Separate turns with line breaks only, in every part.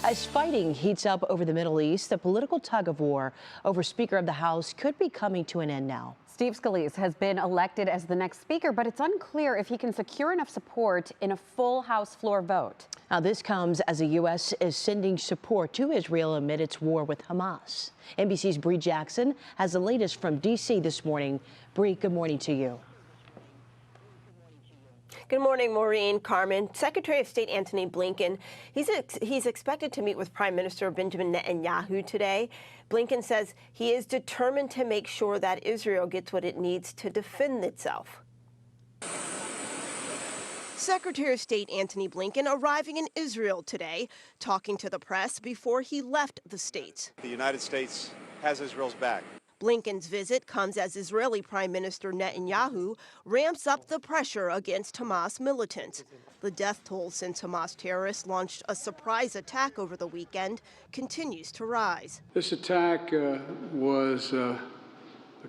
As fighting heats up over the Middle East, the political tug of war over Speaker of the House could be coming to an end now.
Steve Scalise has been elected as the next speaker, but it's unclear if he can secure enough support in a full House floor vote.
Now, this comes as the U.S. is sending support to Israel amid its war with Hamas. NBC's Bree Jackson has the latest from D.C. this morning. Bree, good morning to you.
Good morning, Maureen, Carmen. Secretary of State Antony Blinken, he's expected to meet with Prime Minister Benjamin Netanyahu today. Blinken says he is determined to make sure that Israel gets what it needs to defend itself. Secretary of State Antony Blinken arriving in Israel today, talking to the press before he left the States.
The United States has Israel's back.
Blinken's visit comes as Israeli Prime Minister Netanyahu ramps up the pressure against Hamas militants. The death toll since Hamas terrorists launched a surprise attack over the weekend continues to rise.
This attack was a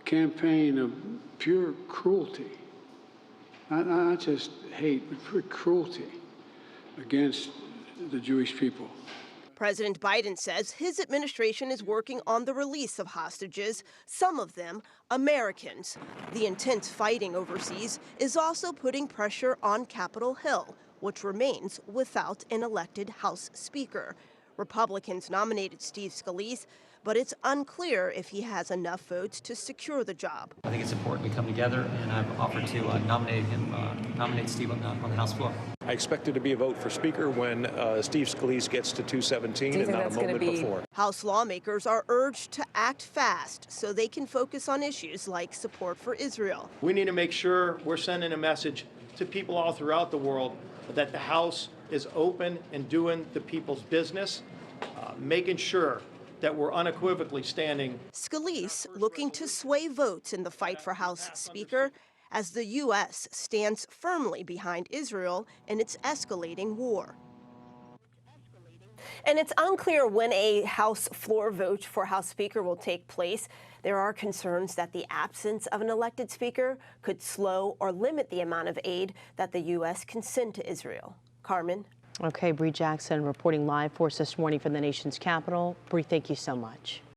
campaign of pure cruelty, not just hate, but pure cruelty against the Jewish people.
President Biden says his administration is working on the release of hostages, some of them Americans. The intense fighting overseas is also putting pressure on Capitol Hill, which remains without an elected House Speaker. Republicans nominated Steve Scalise, but it's unclear if he has enough votes to secure the job.
I think it's important we come together, and I've offered to nominate Steve on the House floor.
I expect it to be a vote for Speaker when Steve Scalise gets to 217 and not a moment before.
House lawmakers are urged to act fast so they can focus on issues like support for Israel.
We need to make sure we're sending a message to people all throughout the world that the House is open and doing the people's business, making sure that we're unequivocally standing.
Scalise looking to sway votes in the fight for House Speaker as the U.S. stands firmly behind Israel in its escalating war. And it's unclear when a House floor vote for House Speaker will take place. There are concerns that the absence of an elected Speaker could slow or limit the amount of aid that the U.S. can send to Israel. Carmen.
Okay, Bree Jackson reporting live for us this morning from the nation's capital. Bree, thank you so much.